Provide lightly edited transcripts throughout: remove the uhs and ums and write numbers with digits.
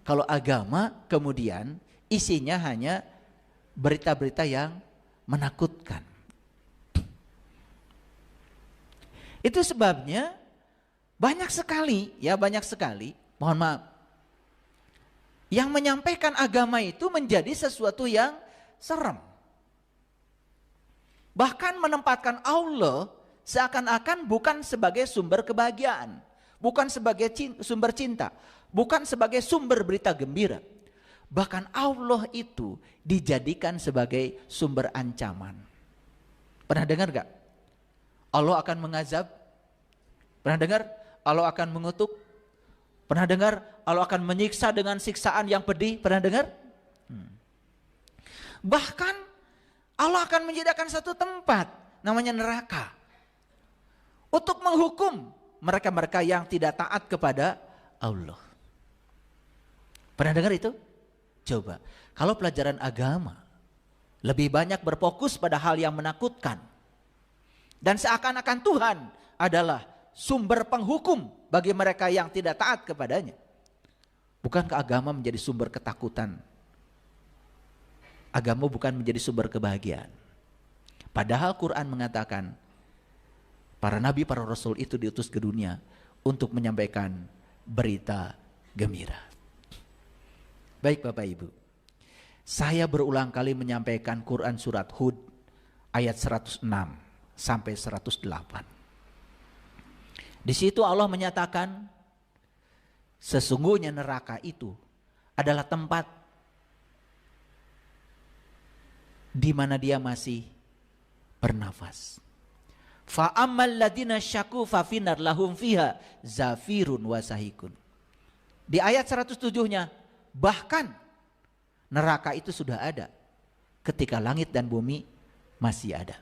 Kalau agama kemudian isinya hanya berita-berita yang menakutkan. Itu sebabnya banyak sekali, mohon maaf, yang menyampaikan agama itu menjadi sesuatu yang serem. Bahkan menempatkan Allah seakan-akan bukan sebagai sumber kebahagiaan, bukan sebagai sumber cinta, bukan sebagai sumber berita gembira. Bahkan Allah itu dijadikan sebagai sumber ancaman. Pernah dengar gak? Allah akan mengazab? Pernah dengar? Allah akan mengutuk? Pernah dengar? Allah akan menyiksa dengan siksaan yang pedih? Pernah dengar? Bahkan Allah akan menyediakan satu tempat namanya neraka untuk menghukum mereka-mereka yang tidak taat kepada Allah. Pernah dengar itu? Coba, kalau pelajaran agama lebih banyak berfokus pada hal yang menakutkan dan seakan-akan Tuhan adalah sumber penghukum bagi mereka yang tidak taat kepadanya. Bukankah agama menjadi sumber ketakutan? Agama bukan menjadi sumber kebahagiaan. Padahal Quran mengatakan para nabi, para rasul itu diutus ke dunia untuk menyampaikan berita gembira. Baik Bapak Ibu, saya berulang kali menyampaikan Quran surat Hud ayat 106 sampai 108. Di situ Allah menyatakan sesungguhnya neraka itu adalah tempat di mana dia masih bernafas. Fa ammal ladina syaku fa finar lahum fiha zafirun wa sahikun. Di ayat 107-nya bahkan neraka itu sudah ada ketika langit dan bumi masih ada.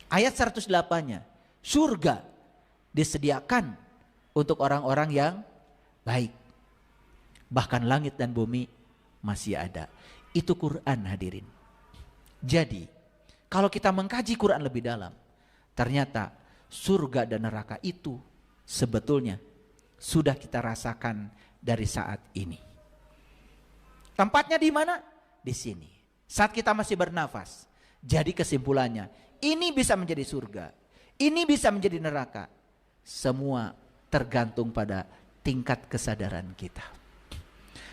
Ayat 108-nya surga disediakan untuk orang-orang yang baik. Bahkan langit dan bumi masih ada. Itu Quran hadirin. Jadi kalau kita mengkaji Quran lebih dalam, ternyata surga dan neraka itu sebetulnya sudah kita rasakan dari saat ini. Tempatnya di mana? Di sini. Saat kita masih bernafas. Jadi kesimpulannya, ini bisa menjadi surga, ini bisa menjadi neraka. Semua tergantung pada tingkat kesadaran kita.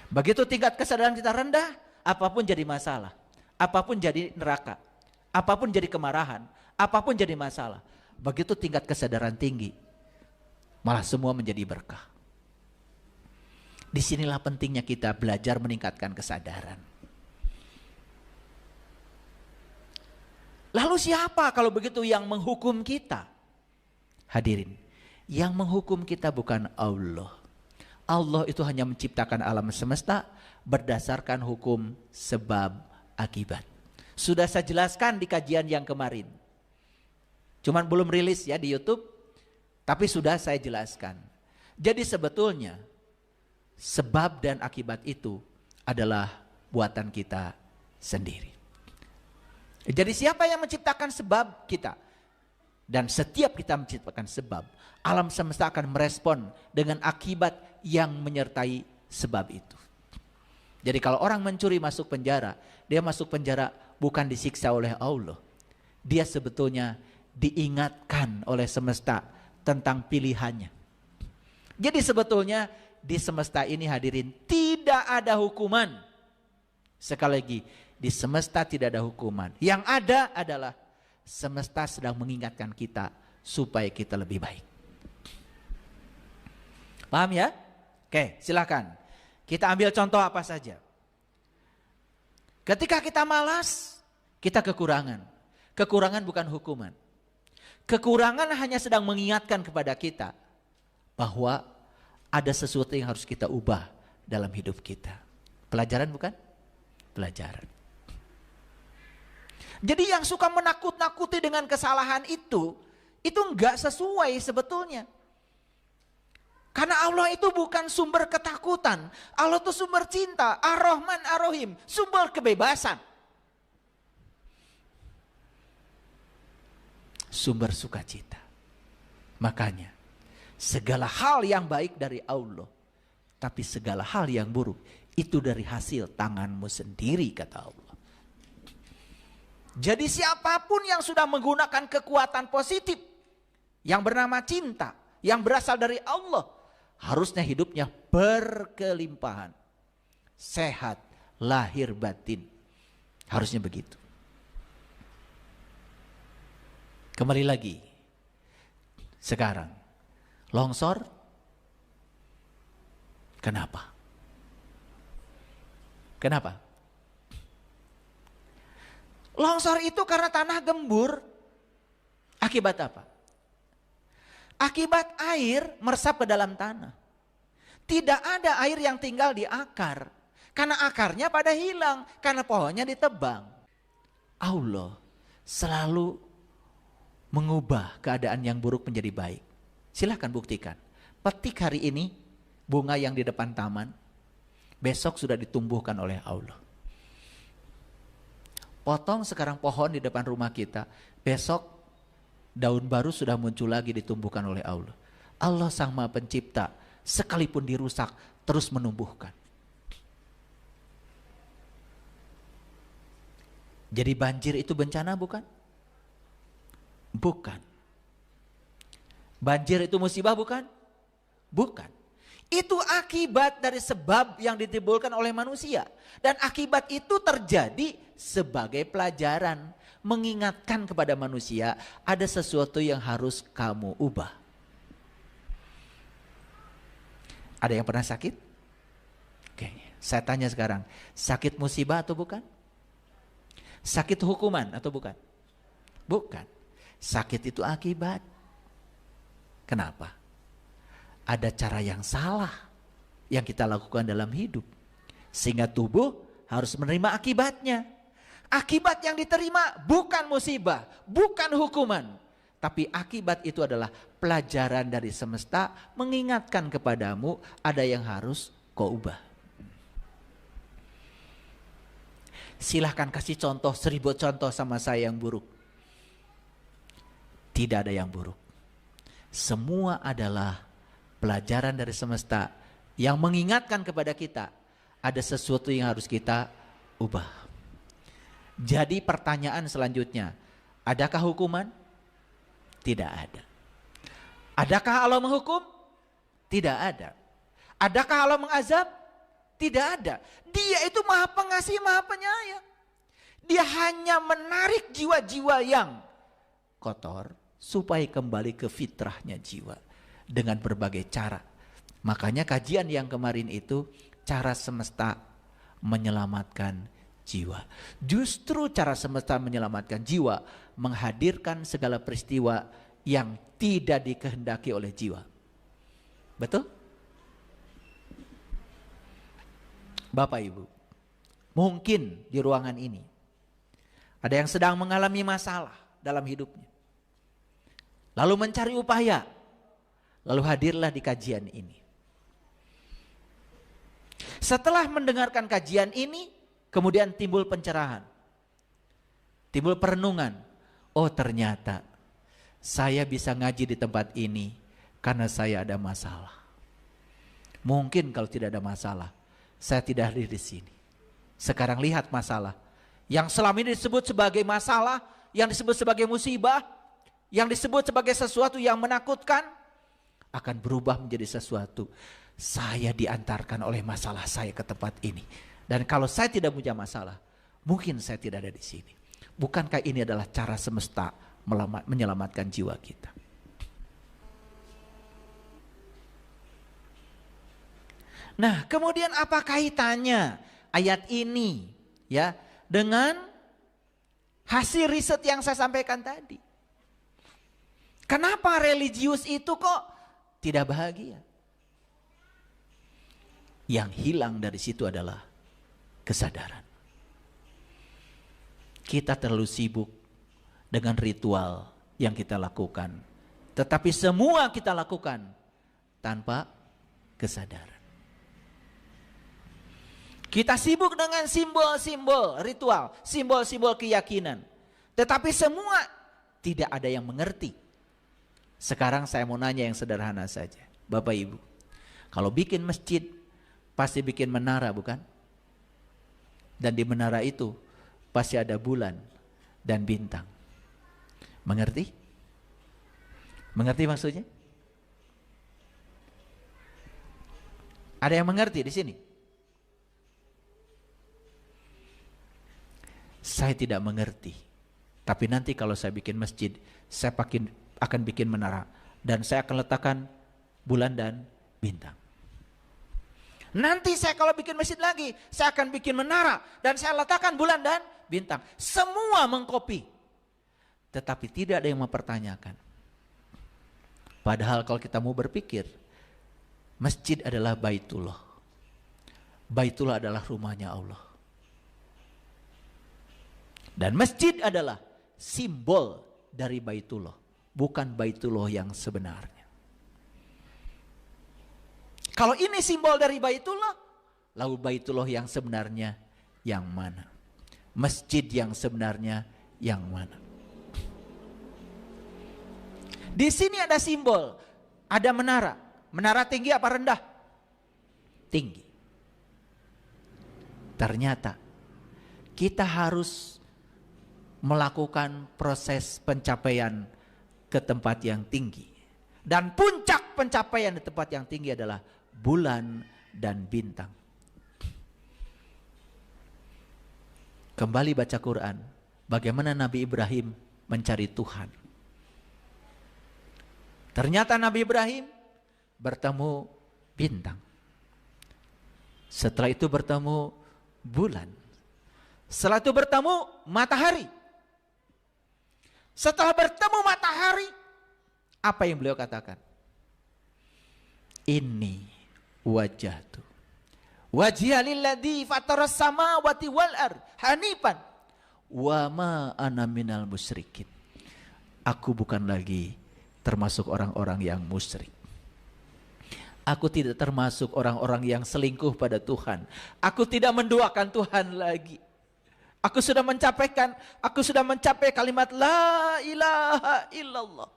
Begitu tingkat kesadaran kita rendah, apapun jadi masalah, apapun jadi neraka, apapun jadi kemarahan, apapun jadi masalah. Begitu tingkat kesadaran tinggi, malah semua menjadi berkah. Disinilah pentingnya kita belajar meningkatkan kesadaran. Lalu siapa kalau begitu yang menghukum kita? Hadirin, yang menghukum kita bukan Allah. Allah itu hanya menciptakan alam semesta berdasarkan hukum sebab akibat. Sudah saya jelaskan di kajian yang kemarin. Cuman belum rilis ya di YouTube, tapi sudah saya jelaskan. Jadi sebetulnya sebab dan akibat itu adalah buatan kita sendiri. Jadi siapa yang menciptakan sebab kita? Dan setiap kita menciptakan sebab, alam semesta akan merespon dengan akibat yang menyertai sebab itu. Jadi kalau orang mencuri masuk penjara, dia masuk penjara bukan disiksa oleh Allah. Dia sebetulnya diingatkan oleh semesta tentang pilihannya. Jadi sebetulnya di semesta ini hadirin tidak ada hukuman. Sekali lagi, di semesta tidak ada hukuman. Yang ada adalah semesta sedang mengingatkan kita supaya kita lebih baik. Paham ya? Oke, silakan. Kita ambil contoh apa saja. Ketika kita malas, kita kekurangan. Kekurangan bukan hukuman. Kekurangan hanya sedang mengingatkan kepada kita bahwa ada sesuatu yang harus kita ubah dalam hidup kita. Pelajaran bukan? Pelajaran. Jadi yang suka menakut-nakuti dengan kesalahan itu enggak sesuai sebetulnya. Karena Allah itu bukan sumber ketakutan. Allah itu sumber cinta, Ar-Rahman Ar-Rahim, sumber kebebasan. Sumber sukacita. Makanya segala hal yang baik dari Allah Tapi segala hal yang buruk itu dari hasil tanganmu sendiri, kata Allah. Jadi siapapun yang sudah menggunakan kekuatan positif yang bernama cinta, yang berasal dari Allah, harusnya hidupnya berkelimpahan, sehat, lahir batin. Harusnya begitu. Kembali lagi. Sekarang, longsor, kenapa? Kenapa? Longsor itu karena tanah gembur. Akibat apa? Akibat air meresap ke dalam tanah. Tidak ada air yang tinggal di akar. Karena akarnya pada hilang. Karena pohonnya ditebang. Allah selalu mengubah keadaan yang buruk menjadi baik. Silahkan buktikan. Petik hari ini bunga yang di depan taman. Besok sudah ditumbuhkan oleh Allah. Potong sekarang pohon di depan rumah kita. Besok daun baru sudah muncul lagi ditumbuhkan oleh Allah. Allah Sang Maha Pencipta, sekalipun dirusak terus menumbuhkan. Jadi banjir itu bencana bukan? Bukan. Banjir itu musibah bukan? Bukan. Itu akibat dari sebab yang ditimbulkan oleh manusia. Dan akibat itu terjadi sebagai pelajaran. Mengingatkan kepada manusia ada sesuatu yang harus kamu ubah. Ada yang pernah sakit? Oke, saya tanya sekarang. Sakit musibah atau bukan? Sakit hukuman atau bukan? Bukan. Sakit itu akibat. Kenapa? Ada cara yang salah yang kita lakukan dalam hidup. Sehingga tubuh harus menerima akibatnya. Akibat yang diterima bukan musibah, bukan hukuman. Tapi akibat itu adalah pelajaran dari semesta mengingatkan kepadamu ada yang harus kau ubah. Silahkan kasih contoh 1000 contoh sama saya yang buruk. Tidak ada yang buruk. Semua adalah pelajaran dari semesta yang mengingatkan kepada kita ada sesuatu yang harus kita ubah. Jadi pertanyaan selanjutnya, adakah hukuman? Tidak ada. Adakah Allah menghukum? Tidak ada. Adakah Allah mengazab? Tidak ada. Dia itu Maha Pengasih, Maha Penyayang. Dia hanya menarik jiwa-jiwa yang kotor supaya kembali ke fitrahnya jiwa dengan berbagai cara. Makanya kajian yang kemarin itu cara semesta menyelamatkan jiwa. Justru cara semesta menyelamatkan jiwa menghadirkan segala peristiwa yang tidak dikehendaki oleh jiwa. Betul? Bapak Ibu, mungkin di ruangan ini ada yang sedang mengalami masalah dalam hidupnya. Lalu mencari upaya. Lalu hadirlah di kajian ini. Setelah mendengarkan kajian ini, kemudian timbul pencerahan. Timbul perenungan. Oh ternyata saya bisa ngaji di tempat ini karena saya ada masalah. Mungkin kalau tidak ada masalah, saya tidak hadir di sini. Sekarang lihat masalah. Yang selama ini disebut sebagai masalah, yang disebut sebagai musibah, yang disebut sebagai sesuatu yang menakutkan, akan berubah menjadi sesuatu. Saya diantarkan oleh masalah saya ke tempat ini. Dan kalau saya tidak punya masalah, mungkin saya tidak ada di sini. Bukankah ini adalah cara semesta menyelamatkan jiwa kita? Nah, kemudian apa kaitannya ayat ini ya dengan hasil riset yang saya sampaikan tadi? Kenapa religius itu kok tidak bahagia? Yang hilang dari situ adalah kesadaran. Kita terlalu sibuk dengan ritual yang kita lakukan. Tetapi semua kita lakukan tanpa kesadaran. Kita sibuk dengan simbol-simbol ritual, simbol-simbol keyakinan. Tetapi semua tidak ada yang mengerti. Sekarang saya mau nanya yang sederhana saja. Bapak Ibu, kalau bikin masjid, pasti bikin menara, bukan? Dan di menara itu pasti ada bulan dan bintang. Mengerti? Mengerti maksudnya? Ada yang mengerti di sini? Saya tidak mengerti. Tapi nanti kalau saya bikin masjid, saya akan bikin menara. Dan saya akan letakkan bulan dan bintang. Nanti saya kalau bikin masjid lagi, saya akan bikin menara. Dan saya letakkan bulan dan bintang. Semua mengkopi. Tetapi tidak ada yang mempertanyakan. Padahal kalau kita mau berpikir, masjid adalah Baitullah. Baitullah adalah rumahnya Allah. Dan masjid adalah simbol dari Baitullah, bukan Baitullah yang sebenarnya. Kalau ini simbol dari Baitullah, lalu Baitullah yang sebenarnya yang mana? Masjid yang sebenarnya yang mana? Di sini ada simbol, ada menara. Menara tinggi apa rendah? Tinggi. Ternyata kita harus melakukan proses pencapaian ke tempat yang tinggi. Dan puncak pencapaian di tempat yang tinggi adalah bulan dan bintang. Kembali baca Quran, bagaimana Nabi Ibrahim mencari Tuhan. Ternyata Nabi Ibrahim bertemu bintang. Setelah itu bertemu bulan. Setelah itu bertemu matahari. Setelah bertemu matahari, apa yang beliau katakan? Inni wajhatu wajhiya lilladzi fataras samawati wal ard hanifan wa ma ana minal musyrikin. Aku bukan lagi termasuk orang-orang yang musyrik. Aku tidak termasuk orang-orang yang selingkuh pada Tuhan. Aku tidak menduakan Tuhan lagi. Aku sudah mencapai kalimat la ilaha illallah.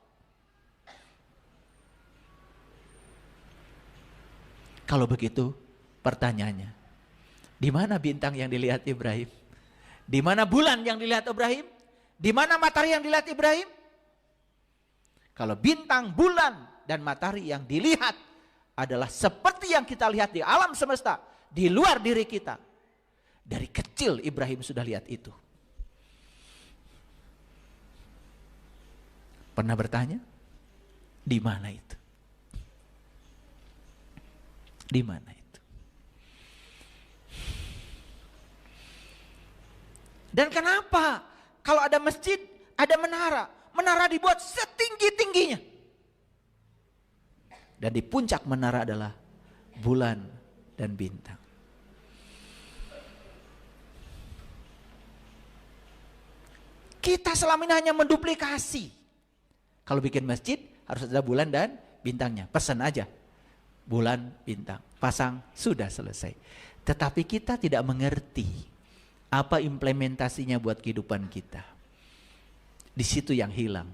Kalau begitu, pertanyaannya, di mana bintang yang dilihat Ibrahim? Di mana bulan yang dilihat Ibrahim? Di mana matahari yang dilihat Ibrahim? Kalau bintang, bulan, dan matahari yang dilihat adalah seperti yang kita lihat di alam semesta, di luar diri kita. Dari kecil Ibrahim sudah lihat itu. Pernah bertanya? Di mana itu? Di mana itu? Dan kenapa kalau ada masjid, ada menara? Menara dibuat setinggi-tingginya. Dan di puncak menara adalah bulan dan bintang. Kita selama ini hanya menduplikasi. Kalau bikin masjid harus ada bulan dan bintangnya. Pesan aja. Bulan, bintang. Pasang, sudah selesai. Tetapi kita tidak mengerti apa implementasinya buat kehidupan kita. Di situ yang hilang.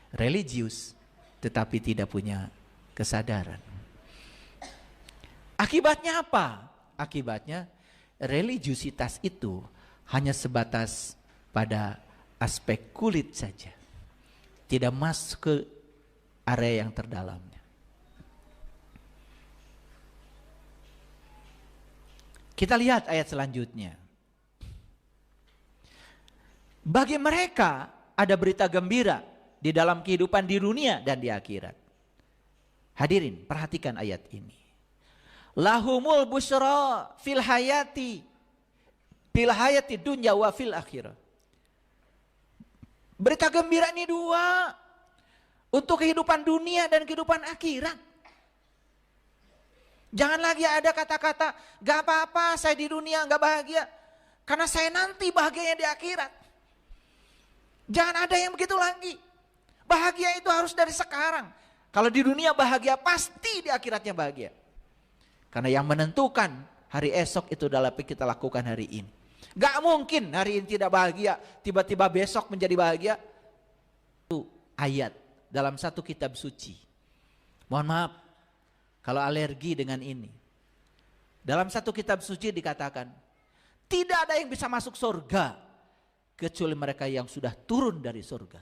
Religius, tetapi tidak punya kesadaran. Akibatnya apa? Akibatnya religiusitas itu hanya sebatas pada aspek kulit saja, tidak masuk ke area yang terdalamnya. Kita lihat ayat selanjutnya. Bagi mereka ada berita gembira di dalam kehidupan di dunia dan di akhirat. Hadirin, perhatikan ayat ini. Lahumul busra fil hayati dunya wa fil akhirah. Berita gembira ini dua. Untuk kehidupan dunia dan kehidupan akhirat. Jangan lagi ada kata-kata, gak apa-apa saya di dunia gak bahagia. Karena saya nanti bahagianya di akhirat. Jangan ada yang begitu lagi. Bahagia itu harus dari sekarang. Kalau di dunia bahagia, pasti di akhiratnya bahagia. Karena yang menentukan hari esok itu adalah apa yang kita lakukan hari ini. Gak mungkin hari ini tidak bahagia, tiba-tiba besok menjadi bahagia. Itu ayat dalam satu kitab suci. Mohon maaf, kalau alergi dengan ini. Dalam satu kitab suci dikatakan, tidak ada yang bisa masuk surga kecuali mereka yang sudah turun dari surga.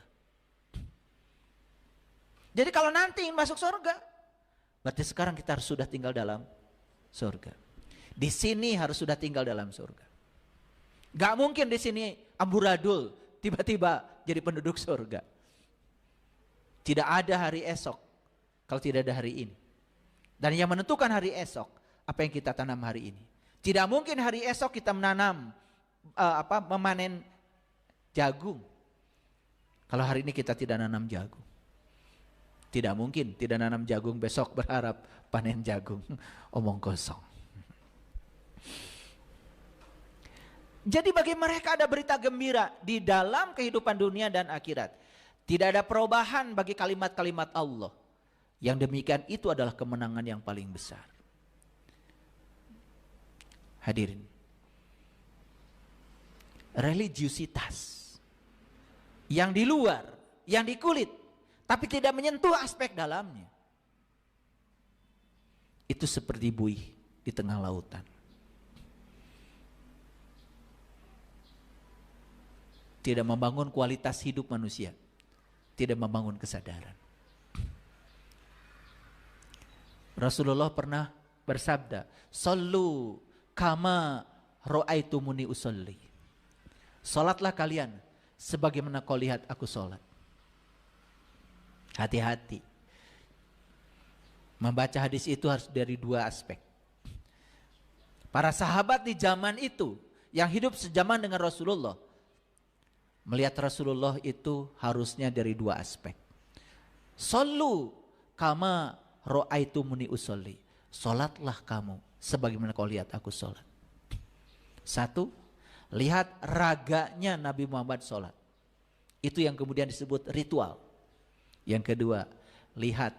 Jadi kalau nanti ingin masuk surga, berarti sekarang kita harus sudah tinggal dalam surga. Di sini harus sudah tinggal dalam surga. Gak mungkin di sini amburadul tiba-tiba jadi penduduk surga. Tidak ada hari esok kalau tidak ada hari ini. Dan yang menentukan hari esok, apa yang kita tanam hari ini. Tidak mungkin hari esok kita menanam memanen jagung kalau hari ini kita tidak nanam jagung. Tidak mungkin tidak nanam jagung besok berharap panen jagung. Omong kosong. Jadi bagi mereka ada berita gembira di dalam kehidupan dunia dan akhirat. Tidak ada perubahan bagi kalimat-kalimat Allah. Yang demikian itu adalah kemenangan yang paling besar. Hadirin, religiusitas yang di luar, yang di kulit, tapi tidak menyentuh aspek dalamnya, itu seperti buih di tengah lautan. Tidak membangun kualitas hidup manusia, tidak membangun kesadaran. Rasulullah pernah bersabda, "Sallu kama ra'aitumuni usolli." Salatlah kalian sebagaimana kau lihat aku salat. Hati-hati. Membaca hadis itu harus dari dua aspek. Para sahabat di zaman itu yang hidup sejaman dengan Rasulullah, melihat Rasulullah itu harusnya dari dua aspek. Sallu kama ra'aitumuni usolli. Salatlah kamu sebagaimana kau lihat aku sholat. Satu, lihat raganya Nabi Muhammad sholat. Itu yang kemudian disebut ritual. Yang kedua, lihat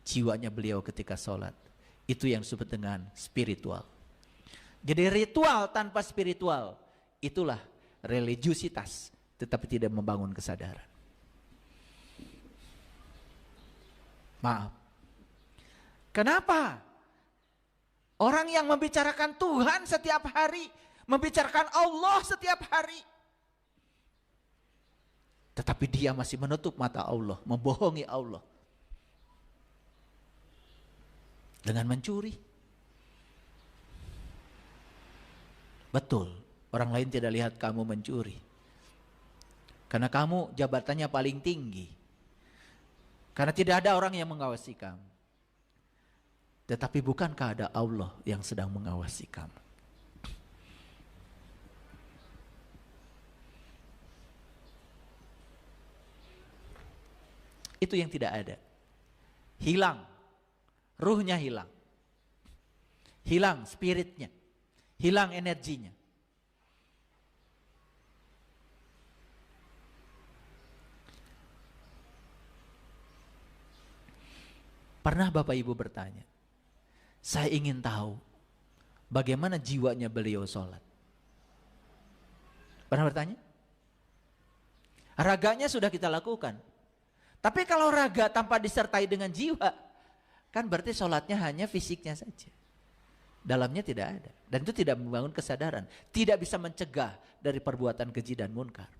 jiwanya beliau ketika sholat. Itu yang disebut dengan spiritual. Jadi ritual tanpa spiritual, itulah religiusitas, tetapi tidak membangun kesadaran. Maaf. Kenapa? Orang yang membicarakan Tuhan setiap hari, membicarakan Allah setiap hari, tetapi dia masih menutup mata Allah, membohongi Allah dengan mencuri. Betul, orang lain tidak lihat kamu mencuri, karena kamu jabatannya paling tinggi, karena tidak ada orang yang mengawasi kamu. Tetapi bukankah ada Allah yang sedang mengawasi kamu? Itu yang tidak ada. Hilang. Ruhnya hilang. Hilang spiritnya. Hilang energinya. Pernah Bapak Ibu bertanya, saya ingin tahu bagaimana jiwanya beliau sholat. Pernah bertanya? Raganya sudah kita lakukan. Tapi kalau raga tanpa disertai dengan jiwa, kan berarti sholatnya hanya fisiknya saja. Dalamnya tidak ada. Dan itu tidak membangun kesadaran. Tidak bisa mencegah dari perbuatan keji dan munkar.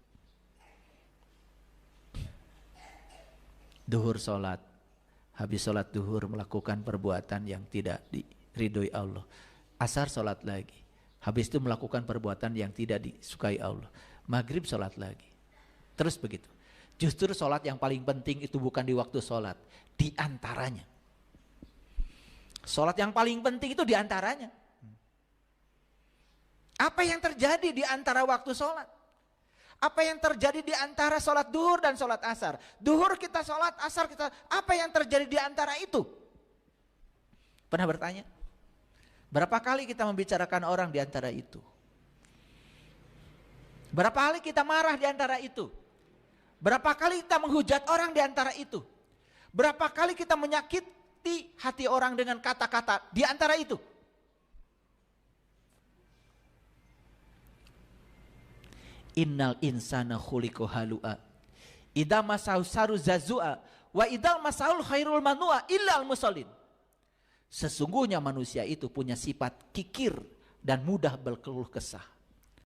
Duhur sholat. Habis sholat duhur melakukan perbuatan yang tidak diridhoi Allah. Asar sholat lagi. Habis itu melakukan perbuatan yang tidak disukai Allah. Maghrib sholat lagi. Terus begitu. Justru sholat yang paling penting itu bukan di waktu sholat. Di antaranya. Sholat yang paling penting itu di antaranya. Apa yang terjadi di antara waktu sholat? Apa yang terjadi di antara sholat duhur dan sholat asar? Duhur kita sholat, asar kita. Apa yang terjadi di antara itu? Pernah bertanya? Berapa kali kita membicarakan orang di antara itu? Berapa kali kita marah di antara itu? Berapa kali kita menghujat orang di antara itu? Berapa kali kita menyakiti hati orang dengan kata-kata di antara itu? Innal insana khuliqa halu'a. Idza masau saru zazua wa idzal masaul khairul manua illal musallin. Sesungguhnya manusia itu punya sifat kikir dan mudah berkeluh kesah.